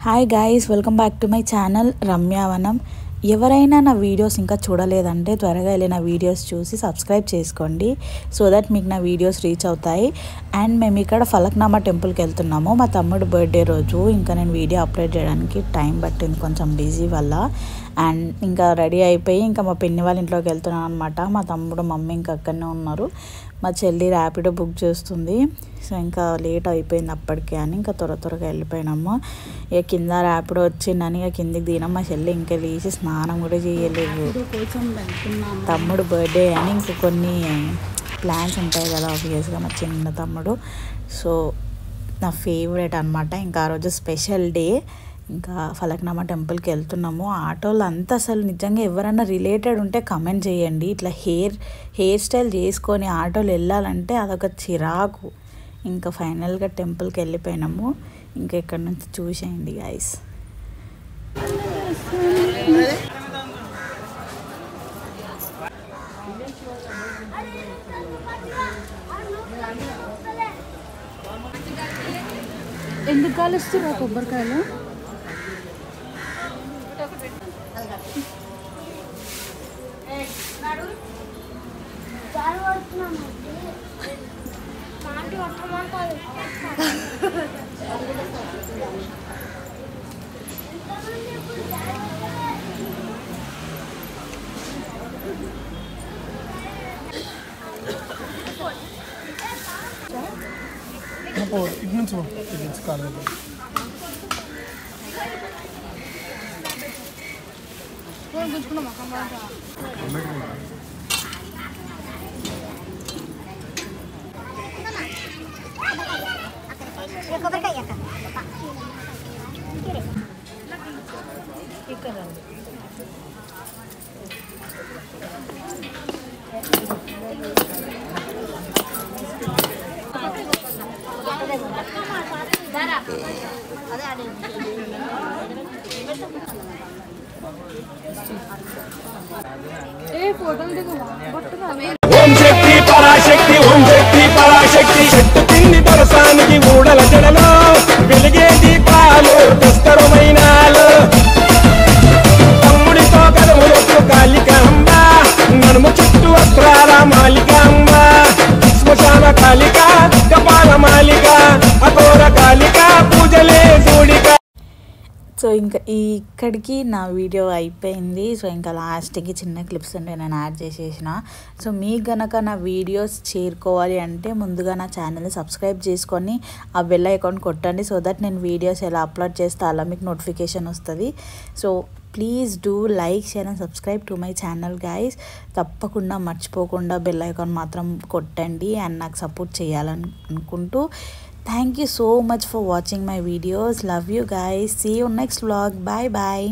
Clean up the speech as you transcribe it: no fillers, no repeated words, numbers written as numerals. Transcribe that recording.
Hi guys, welcome back to my channel Ramyavanam. ఎవరైనా నా videos ఇంకా చూడలేదంటే త్వరగా వెళ్ళి నా వీడియోస్ చూసి సబ్స్క్రైబ్ చేసుకోండి, సో దట్ మీకు నా వీడియోస్ రీచ్ అవుతాయి. అండ్ మేము ఇక్కడ ఫలక్నామా టెంపుల్కి వెళ్తున్నాము. మా తమ్ముడు బర్త్డే రోజు ఇంకా నేను వీడియో అప్లోడ్ చేయడానికి టైం పట్టింది, కొంచెం బిజీ వల్ల. అండ్ ఇంకా రెడీ అయిపోయి ఇంకా మా పిన్ని వాళ్ళ ఇంట్లోకి వెళ్తున్నాను అనమాట. మా తమ్ముడు మమ్మీ ఇంకా అక్కడనే ఉన్నారు. మా చెల్లి ర్యాపిడో బుక్ చేస్తుంది. సో ఇంకా లేట్ అయిపోయింది అప్పటికే అని ఇంకా త్వరగా వెళ్ళిపోయినాము. ఇక కింద ర్యాపిడో వచ్చిందని ఇక కిందికి దిగినాం. మా చెల్లి ఇంకా లేచి స్నానం కూడా చేయలేదు. తమ్ముడు బర్త్డే అని ఇంకా కొన్ని ప్లాన్స్ ఉంటాయి కదా ఆబ్వియస్గా. మా చిన్న తమ్ముడు, సో నా ఫేవరెట్ అనమాట. ఇంకా ఆ రోజు స్పెషల్ డే. ఇంకా ఫలక్నామా టెంపుల్కి వెళ్తున్నాము. ఆటోలు అంతా అసలు నిజంగా ఎవరైనా రిలేటెడ్ ఉంటే కమెంట్ చేయండి. ఇట్లా హెయిర్ స్టైల్ చేసుకొని ఆటోలు వెళ్ళాలంటే అదొక చిరాకు. ఇంకా ఫైనల్గా టెంపుల్కి వెళ్ళిపోయినాము. ఇంకా ఇక్కడ నుంచి చూసేయండి గైస్. ఎందుకు కాలుస్తున్నా కొబ్బరికాయలు? ఓం శక్తి పరాశక్తి, ఓం శక్తి పరాశక్తి. చెట్టు కింది దొరసానికి ఊడల జడలో వెలిగే దీపాలు దుస్తరమైనాలు. తమ్ముడితో కదములకు కాళికాంబ, నడుము చుట్టూ వస్త్రాల మాలికాంబ. శ్మశాన కాళిక, కపాల మాలిక, అఘోర కాళిక, పూజలే చూడిక. సో ఇంకా ఇక్కడికి నా వీడియో అయిపోయింది. సో ఇంకా లాస్ట్కి చిన్న క్లిప్స్ ఉంటే నేను యాడ్ చేసేసిన. సో మీకు గనక నా వీడియోస్ చేరుకోవాలి అంటే ముందుగా నా ఛానల్ని సబ్స్క్రైబ్ చేసుకొని ఆ బెల్ ఐకాన్ కొట్టండి, సో దట్ నేను వీడియోస్ ఎలా అప్లోడ్ చేస్తే అలా మీకు నోటిఫికేషన్ వస్తుంది. So please do like, share and subscribe to my channel guys. తప్పకుండా మర్చిపోకుండా బెల్ ఐకాన్ మాత్రం కొట్టండి అండ్ నాకు సపోర్ట్ చేయాలని అనుకుంటూ. Thank you so much for watching my videos. Love you guys. See you next vlog. Bye bye.